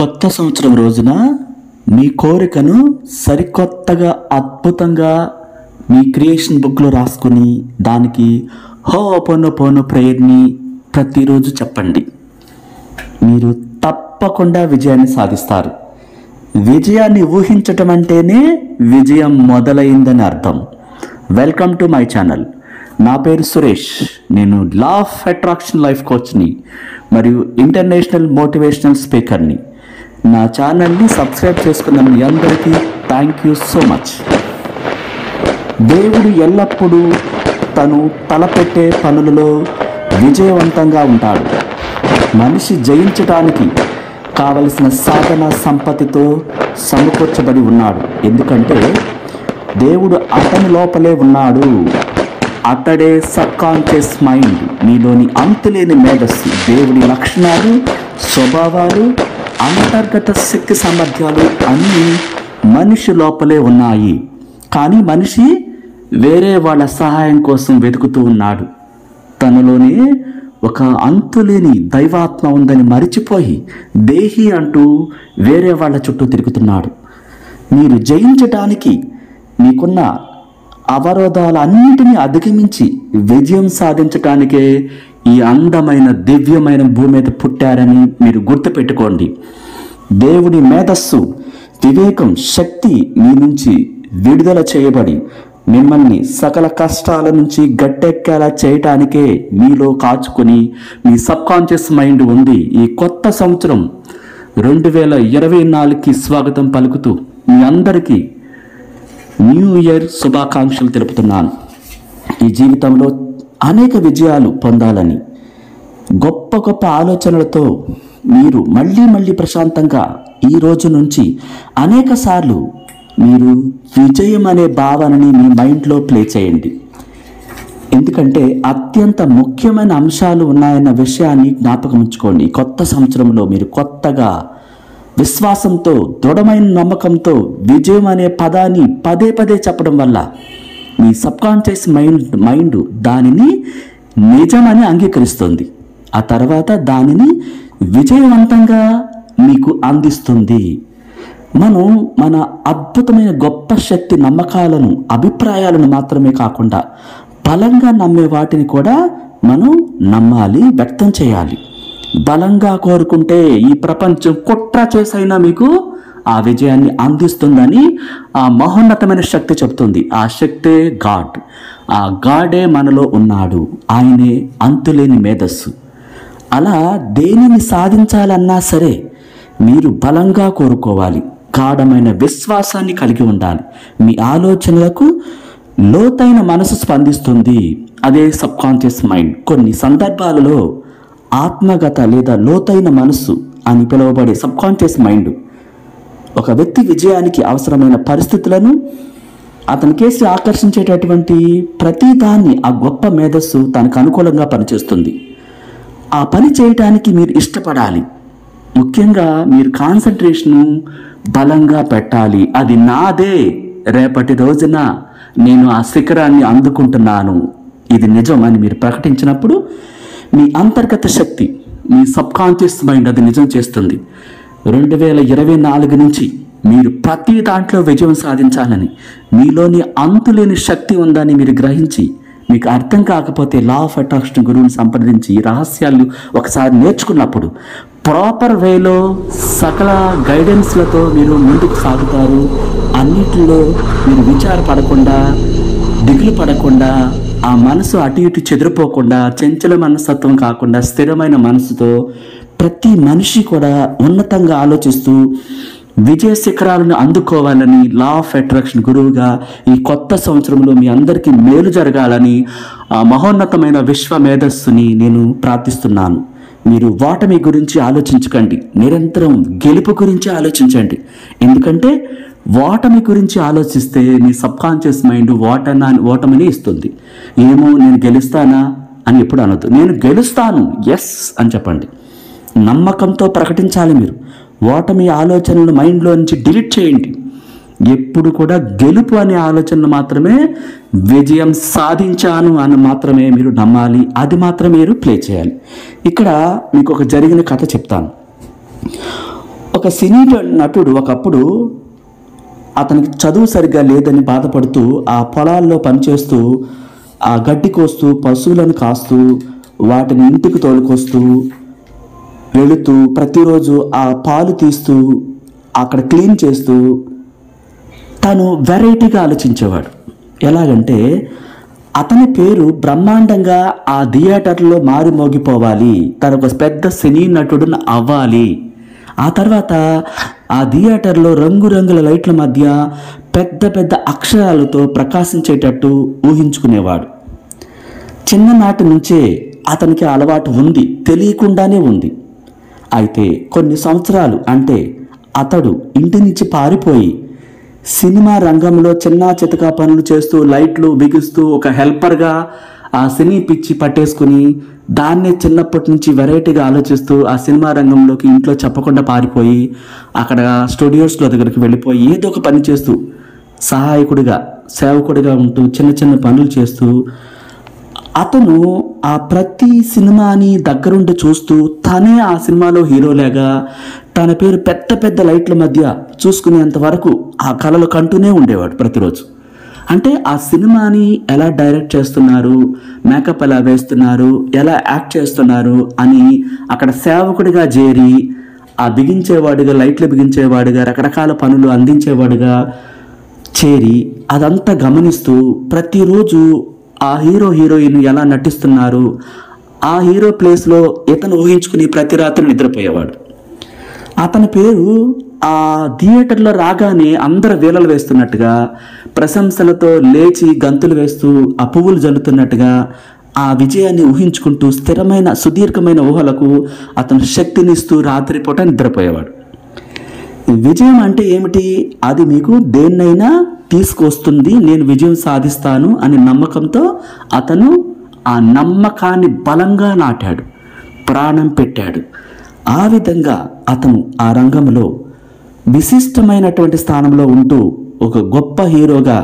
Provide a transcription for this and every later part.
కొత్త సంవత్సరం రోజున మీ కోరికను సరికొత్తగా అద్భుతంగా మీ క్రియేషన్ బుక్లో రాసుకుని దానికి హోపోనోపోనో ప్రేయర్ని ప్రతిరోజు చెప్పండి. మీరు తప్పకుండా విజయాన్ని సాధిస్తారు. విజయాన్ని ఊహించటం అంటేనే విజయం మొదలైందని అర్థం. Welcome to my channel. నా పేరు సురేష్. నేను లా ఆఫ్ అట్రాక్షన్ లైఫ్ కోచ్ని మరియు ఇంటర్నేషనల్ మోటివేషనల్ స్పీకర్ని. నా ఛానల్ని సబ్స్క్రైబ్ చేసుకున్న మీ అందరికీ థ్యాంక్ యూ సో మచ్. దేవుడు ఎల్లప్పుడూ తను తలపెట్టే పనులలో విజయవంతంగా ఉంటాడు. మనిషి జయించడానికి కావలసిన సాధన సంపత్తితో సమకూర్చబడి ఉన్నాడు. ఎందుకంటే దేవుడు అతని లోపలే ఉన్నాడు. అతడే సబ్కాన్షియస్ మైండ్, మీలోని అంతులేని మేధస్సు, దేవుడి లక్షణాలు, స్వభావాలు, అంతర్గత శక్తి సామర్థ్యాలు అన్నీ మనిషి లోపలే ఉన్నాయి. కానీ మనిషి వేరే వాళ్ళ సహాయం కోసం వెతుకుతూ ఉన్నాడు. తనలోనే ఒక అంతులేని దైవాత్మ ఉందని మరిచిపోయి దేహి అంటూ వేరే వాళ్ళ చుట్టూ తిరుగుతున్నాడు. మీరు జయించటానికి మీకున్న అవరోధాలన్నిటినీ అధిగమించి విజయం సాధించటానికే ఈ అందమైన దివ్యమైన భూమి మీద పుట్టారని మీరు గుర్తుపెట్టుకోండి. దేవుడి మేధస్సు, వివేకం, శక్తి మీ నుంచి విడుదల చేయబడి మిమ్మల్ని సకల కష్టాల నుంచి గట్టెక్కేలా చేయటానికే మీలో కాచుకొని మీ సబ్కాన్షియస్ మైండ్ ఉంది. ఈ కొత్త సంవత్సరం 2024కి స్వాగతం పలుకుతూ మీ అందరికీ న్యూ ఇయర్ శుభాకాంక్షలు తెలుపుతున్నాను. ఈ జీవితంలో అనేక విజయాలు పొందాలని, గొప్ప గొప్ప ఆలోచనలతో మీరు మళ్ళీ ప్రశాంతంగా ఈ రోజు నుంచి అనేక సార్లు మీరు విజయం అనే భావనని మీ మైండ్లో ప్లే చేయండి. ఎందుకంటే అత్యంత ముఖ్యమైన అంశాలు ఉన్నాయన్న విషయాన్ని జ్ఞాపకం ఉంచుకోండి. కొత్త సంవత్సరంలో మీరు కొత్తగా విశ్వాసంతో, దృఢమైన నమ్మకంతో విజయం అనే పదాన్ని పదే పదే చెప్పడం వల్ల మీ సబ్కాన్షియస్ మైండ్ దానిని నిజమని అంగీకరిస్తుంది. ఆ తర్వాత దానిని విజయవంతంగా మీకు అందిస్తుంది. మనం మన అద్భుతమైన గొప్ప శక్తి, నమ్మకాలను, అభిప్రాయాలను మాత్రమే కాకుండా బలంగా నమ్మే వాటిని కూడా మనం నమ్మాలి, వ్యక్తం చేయాలి. బలంగా కోరుకుంటే ఈ ప్రపంచం కుట్ర చేసైనా మీకు ఆ విజయాన్ని అందిస్తుందని ఆ మహోన్నతమైన శక్తి చెప్తుంది. ఆ శక్తే గాడ్. ఆ గాడే మనలో ఉన్నాడు. ఆయనే అంతులేని మేధస్సు. అలా దేనిని సాధించాలన్నా సరే మీరు బలంగా కోరుకోవాలి. గాఢమైన విశ్వాసాన్ని కలిగి ఉండాలి. మీ ఆలోచనలకు లోతైన మనసు స్పందిస్తుంది. అదే సబ్కాన్షియస్ మైండ్. కొన్ని సందర్భాలలో ఆత్మగత లేదా లోతైన మనస్సు అని పిలువబడే సబ్కాన్షియస్ మైండ్ ఒక వ్యక్తి విజయానికి అవసరమైన పరిస్థితులను అతని కేసి ఆకర్షించేటటువంటి ప్రతిదాన్ని ఆ గొప్ప మేధస్సు తనకు అనుకూలంగా పనిచేస్తుంది. ఆ పని చేయటానికి మీరు ఇష్టపడాలి. ముఖ్యంగా మీరు కాన్సన్ట్రేషను బలంగా పెట్టాలి. అది నాదే, రేపటి రోజున నేను ఆ శిఖరాన్ని అందుకుంటున్నాను, ఇది నిజం అని మీరు ప్రకటించినప్పుడు మీ అంతర్గత శక్తి, మీ సబ్కాన్షియస్ మైండ్ అది నిజం చేస్తుంది. 2024 నుంచి మీరు ప్రతి దాంట్లో విజయం సాధించాలని, మీలోని అంతులేని శక్తి ఉందని మీరు గ్రహించి, మీకు అర్థం కాకపోతే లా ఆఫ్ అట్రాక్షన్ గురువుని సంప్రదించి ఈ రహస్యాలు ఒకసారి నేర్చుకున్నప్పుడు ప్రాపర్ వేలో సకల గైడెన్స్లతో మీరు ముందుకు సాగుతారు. అన్నిటిలో మీరు విచారపడకుండా, దిగులు పడకుండా, ఆ మనసు అటు ఇటు చెదిరిపోకుండా, చంచల మనస్తత్వం కాకుండా స్థిరమైన మనసుతో ప్రతి మనిషి కూడా ఉన్నతంగా ఆలోచిస్తూ విజయ శిఖరాలను అందుకోవాలని లా ఆఫ్ అట్రాక్షన్ గురువుగా ఈ కొత్త సంవత్సరంలో మీ అందరికీ మేలు జరగాలని ఆ మహోన్నతమైన విశ్వ మేధస్సుని నేను ప్రార్థిస్తున్నాను. మీరు ఓటమి గురించి ఆలోచించకండి, నిరంతరం గెలుపు గురించి ఆలోచించండి. ఎందుకంటే ఓటమి గురించి ఆలోచిస్తే మీ సబ్కాన్షియస్ మైండ్ ఓటమిని ఇస్తుంది. ఏమో నేను గెలుస్తానా అని ఎప్పుడు అనొద్దు. నేను గెలుస్తాను, ఎస్ అని చెప్పండి. నమ్మకంతో ప్రకటించాలి. మీరు ఓటమి ఆలోచనలు మైండ్లో నుంచి డిలీట్ చేయండి. ఎప్పుడు కూడా గెలుపు అనే ఆలోచనలు మాత్రమే, విజయం సాధించాను అని మాత్రమే మీరు నమ్మాలి. అది మాత్రమే మీరు ప్లే చేయాలి. ఇక్కడ మీకు ఒక జరిగిన కథ చెప్తాను. ఒక సినీ నటుడు ఒకప్పుడు అతనికి చదువు సరిగ్గా లేదని బాధపడుతూ ఆ పొలాల్లో పనిచేస్తూ ఆ గడ్డి కోస్తూ పశువులను కాస్తూ వాటిని ఇంటికి తోలుకొస్తూ వెళుతూ ప్రతిరోజు ఆ పాలు తీస్తూ అక్కడ క్లీన్ చేస్తూ తను వెరైటీగా ఆలోచించేవాడు. ఎలాగంటే అతని పేరు బ్రహ్మాండంగా ఆ థియేటర్లో మారుమోగిపోవాలి, తను ఒక పెద్ద సినీ నటుడు అవ్వాలి. ఆ తర్వాత ఆ థియేటర్లో రంగురంగుల లైట్ల మధ్య పెద్ద పెద్ద అక్షరాలతో ప్రకాశించేటట్టు ఊహించుకునేవాడు. చిన్ననాటి నుంచే అతనికి అలవాటు ఉంది, తెలియకుండానే ఉంది. అయితే కొన్ని సంవత్సరాలు అంటే అతడు ఇంటి నుంచి పారిపోయి సినిమా రంగంలో చిన్నా చితకా పనులు చేస్తూ లైట్లు బిగిస్తూ ఒక హెల్పర్గా ఆ సినీ పిచ్చి పట్టేసుకుని దాన్నే చిన్నప్పటి నుంచి వెరైటీగా ఆలోచిస్తూ ఆ సినిమా రంగంలోకి ఇంట్లో చెప్పకుండా పారిపోయి అక్కడ స్టూడియోస్లో దగ్గరికి వెళ్ళిపోయి ఏదో ఒక పని చేస్తూ సహాయకుడిగా సేవకుడిగా ఉంటూ చిన్న చిన్న పనులు చేస్తూ అతను ఆ ప్రతి సినిమాని దగ్గరుండి చూస్తూ తనే ఆ సినిమాలో హీరోలాగా తన పేరు పెద్ద పెద్ద లైట్ల మధ్య చూసుకునేంత వరకు ఆ కళలు కంటూనే ఉండేవాడు ప్రతిరోజు. అంటే ఆ సినిమాని ఎలా డైరెక్ట్ చేస్తున్నారు, మేకప్ ఎలా వేస్తున్నారు, ఎలా యాక్ట్ చేస్తున్నారు అని అక్కడ సేవకుడిగా చేరి ఆ బిగించేవాడుగా, లైట్లు బిగించేవాడుగా, రకరకాల పనులు అందించేవాడుగా చేరి అదంతా గమనిస్తూ ప్రతిరోజు ఆ హీరో హీరోయిన్ ఎలా నటిస్తున్నారు, ఆ హీరో ప్లేస్లో ఇతను ఊహించుకుని ప్రతి రాత్రి నిద్రపోయేవాడు. అతని పేరు ఆ థియేటర్లో రాగానే అందరు వీలలు వేస్తున్నట్టుగా, ప్రశంసలతో లేచి గంతులు వేస్తూ ఆ పువ్వులు జల్లుతున్నట్టుగా ఆ విజయాన్ని ఊహించుకుంటూ స్థిరమైన సుదీర్ఘమైన ఊహలకు అతను శక్తినిస్తూ రాత్రిపూట నిద్రపోయేవాడు. విజయం అంటే ఏమిటి? అది మీకు దేన్నైనా తీసుకొస్తుంది, నేను విజయం సాధిస్తాను అనే నమ్మకంతో అతను ఆ నమ్మకాన్ని బలంగా నాటాడు, ప్రాణం పెట్టాడు. ఆ విధంగా అతను ఆ రంగంలో విశిష్టమైనటువంటి స్థానంలో ఉంటూ ఒక గొప్ప హీరోగా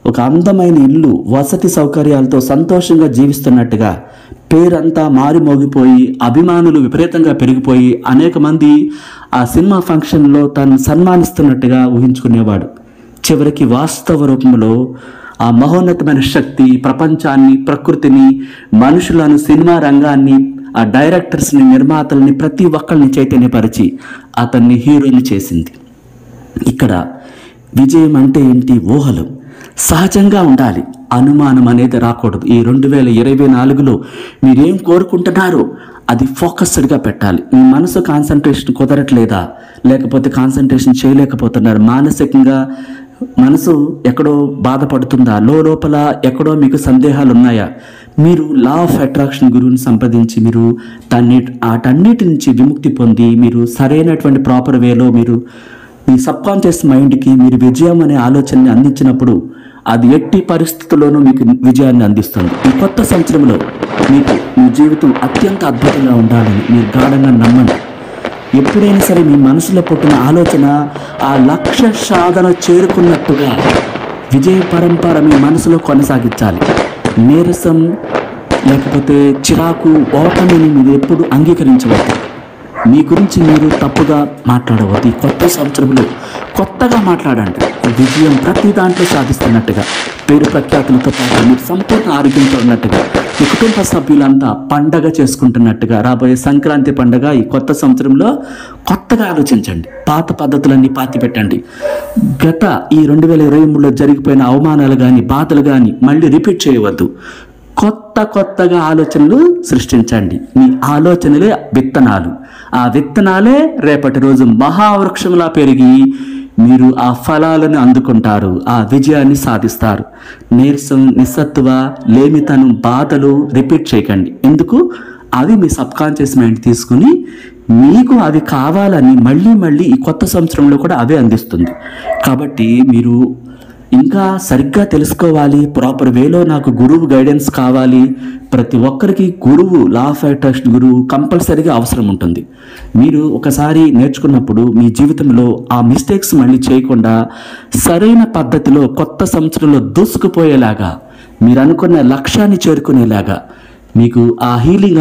ఒక అందమైన ఇల్లు, వసతి సౌకర్యాలతో సంతోషంగా జీవిస్తున్నట్టుగా పేరంతా మారిమోగిపోయి అభిమానులు విపరీతంగా పెరిగిపోయి అనేక మంది ఆ సినిమా ఫంక్షన్లో తను సన్మానిస్తున్నట్టుగా ఊహించుకునేవాడు. చివరికి వాస్తవ రూపంలో ఆ మహోన్నతమైన శక్తి ప్రపంచాన్ని, ప్రకృతిని, మనుషులను, సినిమా రంగాన్ని, ఆ డైరెక్టర్స్ని, నిర్మాతల్ని ప్రతి ఒక్కరిని చైతన్యపరిచి అతన్ని హీరోని చేసింది. ఇక్కడ విజయం అంటే ఏంటి? ఊహలు సహజంగా ఉండాలి, అనుమానం అనేది రాకూడదు. ఈ 2024లో మీరేం కోరుకుంటున్నారో అది ఫోకస్డ్గా పెట్టాలి. మీ మనసు కాన్సన్ట్రేషన్ కుదరట్లేదా, లేకపోతే కాన్సన్ట్రేషన్ చేయలేకపోతున్నారు, మానసికంగా మనసు ఎక్కడో బాధపడుతుందా, లోపల ఎక్కడో మీకు సందేహాలు ఉన్నాయా, మీరు లా ఆఫ్ అట్రాక్షన్ గురువుని సంప్రదించి మీరు వాటన్నిటి నుంచి విముక్తి పొంది మీరు సరైనటువంటి ప్రాపర్ వేలో మీరు మీ సబ్కాన్షియస్ మైండ్కి మీరు విజయం అనే ఆలోచనని అందించినప్పుడు అది ఎట్టి పరిస్థితుల్లోనూ మీకు విజయాన్ని అందిస్తుంది. ఈ కొత్త సంవత్సరంలో మీకు మీ జీవితం అత్యంత అద్భుతంగా ఉండాలని మీరు గాఢంగా నమ్మండి. ఎప్పుడైనా సరే మీ మనసులో పుట్టిన ఆలోచన ఆ లక్ష్య సాధన చేరుకున్నట్టుగా విజయ పరంపర మీ మనసులో కొనసాగించాలి. నీరసం లేకపోతే చిరాకు, ఓటమిని మీరు ఎప్పుడు అంగీకరించవద్దు. మీ గురించి మీరు తప్పుగా మాట్లాడవద్దు. ఈ కొత్త సంవత్సరంలో కొత్తగా మాట్లాడండి. విజయం ప్రతి దాంట్లో సాధిస్తున్నట్టుగా, పేరు ప్రఖ్యాతులతో పాటు మీరు సంపూర్ణ ఆరోగ్యంతో ఉన్నట్టుగా, మీ కుటుంబ సభ్యులంతా పండగ చేసుకుంటున్నట్టుగా రాబోయే సంక్రాంతి పండగ ఈ కొత్త సంవత్సరంలో కొత్తగా ఆలోచించండి. పాత పద్ధతులన్నీ పాతిపెట్టండి. గత ఈ 2023లో జరిగిపోయిన అవమానాలు కానీ, బాధలు కానీ మళ్ళీ రిపీట్ చేయవద్దు. కొత్తగా ఆలోచనలు సృష్టించండి. మీ ఆలోచనలే విత్తనాలు. ఆ విత్తనాలే రేపటి రోజు మహావృక్షంలా పెరిగి మీరు ఆ ఫలాలను అందుకుంటారు, ఆ విజయాన్ని సాధిస్తారు. నీరసం, నిస్సత్తువ, లేమితనం, బాధలు రిపీట్ చేయకండి. ఎందుకు? అవి మీ సబ్కాన్షియస్ మైండ్ తీసుకుని మీకు అవి కావాలని మళ్ళీ ఈ కొత్త సంవత్సరంలో కూడా అవే అందిస్తుంది. కాబట్టి మీరు ఇంకా సరిగ్గా తెలుసుకోవాలి, ప్రాపర్ వేలో నాకు గురువు గైడెన్స్ కావాలి. ప్రతి ఒక్కరికి గురువు, లా ఆఫ్ అట్రాక్షన్ గురువు కంపల్సరీగా అవసరం ఉంటుంది. మీరు ఒకసారి నేర్చుకున్నప్పుడు మీ జీవితంలో ఆ మిస్టేక్స్ మళ్ళీ చేయకుండా సరైన పద్ధతిలో కొత్త సంవత్సరంలో దూసుకుపోయేలాగా, మీరు అనుకున్న లక్ష్యాన్ని చేరుకునేలాగా మీకు ఆ హీలింగ్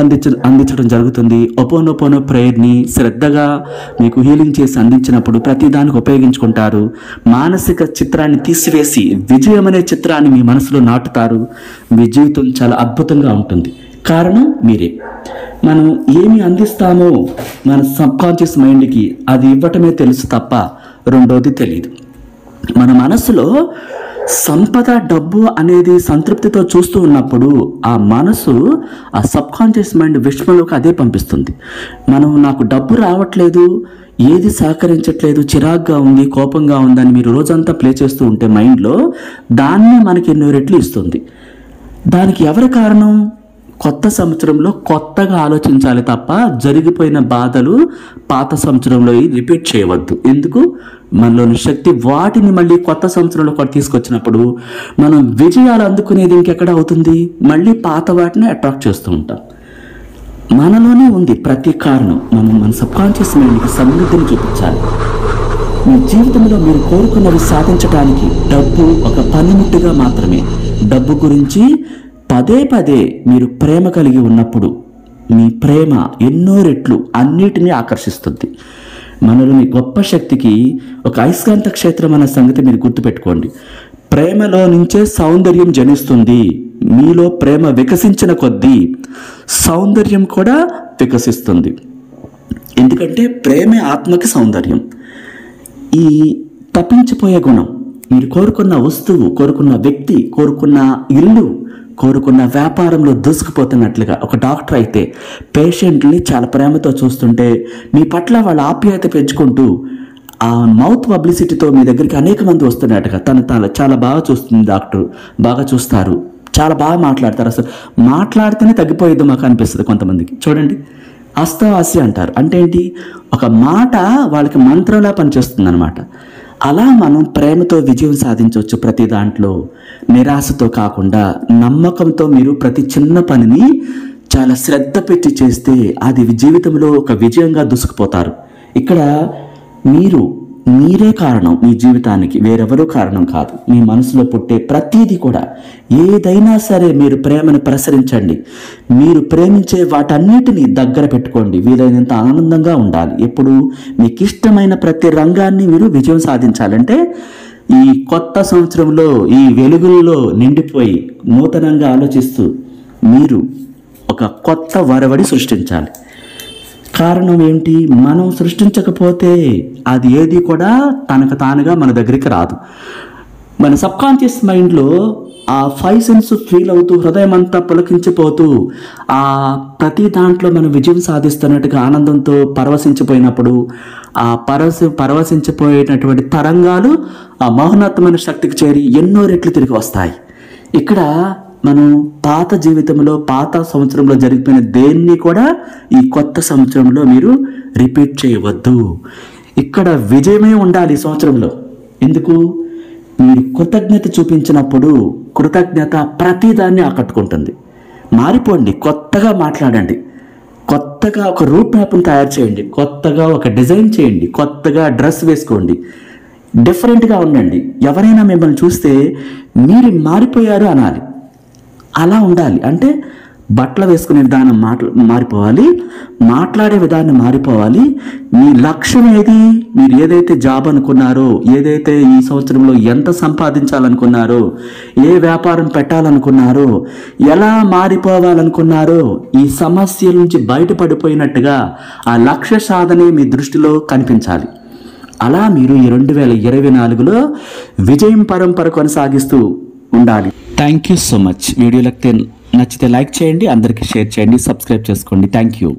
అందించడం జరుగుతుంది. ఒపోనొపోనో ప్రేయర్ని శ్రద్ధగా మీకు హీలింగ్ చేసి అందించినప్పుడు ప్రతిదానికి ఉపయోగించుకుంటారు. మానసిక చిత్రాన్ని తీసివేసి విజయం అనే చిత్రాన్ని మీ మనసులో నాటుతారు. మీ జీవితం చాలా అద్భుతంగా ఉంటుంది. కారణం మీరే. మనం ఏమి అందిస్తామో మన సబ్కాన్షియస్ మైండ్కి అది ఇవ్వటమే తెలుసు తప్ప రెండోది తెలియదు. మన మనసులో సంపద, డబ్బు అనేది సంతృప్తితో చూస్తూ ఉన్నప్పుడు ఆ మనసు ఆ సబ్కాన్షియస్ మైండ్ విశ్వంలోకి అదే పంపిస్తుంది. నాకు డబ్బు రావట్లేదు, ఏది సహకరించట్లేదు, చిరాగ్గా ఉంది, కోపంగా ఉందని మీరు రోజంతా ప్లే చేస్తూ ఉంటే మైండ్లో దాన్ని మనకి ఎన్నో రెట్లు ఇస్తుంది. దానికి ఎవరి కారణం? కొత్త సంవత్సరంలో కొత్తగా ఆలోచించాలి తప్ప జరిగిపోయిన బాధలు పాత సంవత్సరంలో రిపీట్ చేయవద్దు. ఎందుకు? మనలోని శక్తి వాటిని మళ్ళీ కొత్త సంవత్సరంలో తీసుకొచ్చినప్పుడు మనం విజయాలు అందుకునేది ఇంకెక్కడ అవుతుంది? మళ్ళీ పాత వాటిని అట్రాక్ట్ చేస్తూ ఉంటాం. మనలోనే ఉంది ప్రతి కారణం. మన సబ్కాన్షియస్ మైండ్కి సమృద్ధిని చూపించాలి. మీ జీవితంలో మీరు కోరుకున్నవి సాధించడానికి డబ్బు ఒక పనిముట్టుగా మాత్రమే. డబ్బు గురించి పదే పదే మీరు ప్రేమ కలిగి ఉన్నప్పుడు మీ ప్రేమ ఎన్నో రెట్లు అన్నిటినీ ఆకర్షిస్తుంది. మనలోని గొప్ప శక్తికి ఒక అయస్కాంత క్షేత్రం అనే సంగతి మీరు గుర్తుపెట్టుకోండి. ప్రేమలో నుంచే సౌందర్యం జనిస్తుంది. మీలో ప్రేమ వికసించిన కొద్దీ సౌందర్యం కూడా వికసిస్తుంది. ఎందుకంటే ప్రేమే ఆత్మకి సౌందర్యం. ఈ తప్పించిపోయే గుణం, మీరు కోరుకున్న వస్తువు, కోరుకున్న వ్యక్తి, కోరుకున్న ఇల్లు, కోరుకున్న వ్యాపారంలో దూసుకుపోతున్నట్లుగా ఒక డాక్టర్ అయితే పేషెంట్ని చాలా ప్రేమతో చూస్తుంటే మీ పట్ల వాళ్ళ ఆప్యాయత పెంచుకుంటూ ఆ మౌత్ పబ్లిసిటీతో మీ దగ్గరికి అనేక మంది వస్తున్నట్టుగా తను చాలా బాగా చూస్తుంది డాక్టర్, బాగా చూస్తారు, చాలా బాగా మాట్లాడతారు. అసలు మాట్లాడితేనే తగ్గిపోయేది మాకు అనిపిస్తుంది కొంతమందికి. చూడండి, అస్తవాసి అంటారు. అంటే ఏంటి? ఒక మాట వాళ్ళకి మంత్రంలా పనిచేస్తుంది అనమాట. అలా మనం ప్రేమతో విజయం సాధించవచ్చు. ప్రతి దాంట్లో నిరాశతో కాకుండా నమ్మకంతో మీరు ప్రతి చిన్న పనిని చాలా శ్రద్ధ పెట్టి చేస్తే అది జీవితంలో ఒక విజయంగా దూసుకుపోతారు. ఇక్కడ మీరే కారణం మీ జీవితానికి, వేరెవరూ కారణం కాదు. మీ మనసులో పుట్టే ప్రతీది కూడా ఏదైనా సరే మీరు ప్రేమను ప్రసరించండి. మీరు ప్రేమించే వాటన్నిటిని దగ్గర పెట్టుకోండి. వీలైనంత ఆనందంగా ఉండాలి. ఎప్పుడు మీకు ఇష్టమైన ప్రతి రంగాన్ని మీరు విజయం సాధించాలంటే ఈ కొత్త సంవత్సరంలో ఈ వెలుగుల్లో నిండిపోయి నూతనంగా ఆలోచిస్తూ మీరు ఒక కొత్త వరవడి సృష్టించాలి. కారణం ఏంటి? మనం సృష్టించకపోతే అది ఏది కూడా తనకు తానుగా మన దగ్గరికి రాదు. మన సబ్కాన్షియస్ మైండ్లో ఆ 5 సెన్స్ ఫీల్ అవుతూ హృదయం అంతా పులకించిపోతూ ఆ ప్రతి దాంట్లో మనం విజయం సాధిస్తున్నట్టుగా ఆనందంతో పరవశించిపోయినప్పుడు ఆ పరవశించిపోయేటటువంటి తరంగాలు ఆ మౌనత్వమైన శక్తికి చేరి ఎన్నో రెట్లు తిరిగి వస్తాయి. ఇక్కడ మనం పాత జీవితంలో పాత సంవత్సరంలో జరిగిపోయిన దేన్ని కూడా ఈ కొత్త సంవత్సరంలో మీరు రిపీట్ చేయవద్దు. ఇక్కడ విజయమే ఉండాలి ఈ సంవత్సరంలో. ఎందుకు? మీరు కృతజ్ఞత చూపించినప్పుడు కృతజ్ఞత ప్రతిదాన్ని ఆకట్టుకుంటుంది. మారిపోండి, కొత్తగా మాట్లాడండి, కొత్తగా ఒక రూట్ మ్యాప్ని తయారు చేయండి, కొత్తగా ఒక డిజైన్ చేయండి, కొత్తగా డ్రెస్ వేసుకోండి, డిఫరెంట్గా ఉండండి. ఎవరైనా మిమ్మల్ని చూస్తే మీరు మారిపోయారు అనాలి. అలా ఉండాలి. అంటే బట్టలు వేసుకునే విధానం మారిపోవాలి, మాట్లాడే విధానం మారిపోవాలి. మీ లక్ష్యం ఏది? మీరు ఏదైతే జాబ్ అనుకున్నారో, ఏదైతే ఈ సంవత్సరంలో ఎంత సంపాదించాలనుకున్నారో, ఏ వ్యాపారం పెట్టాలనుకున్నారో, ఎలా మారిపోవాలనుకున్నారో, ఈ సమస్యల నుంచి బయటపడిపోయినట్టుగా ఆ లక్ష్య సాధనే మీ దృష్టిలో కనిపించాలి. అలా మీరు ఈ 2024లో విజయం పరంపర కొనసాగిస్తూ ఉండాలి. Thank you so much. Video నచ్చితే లైక్ చేయండి, అందరికీ షేర్ చేయండి, సబ్స్క్రైబ్ చేసుకోండి. Thank you.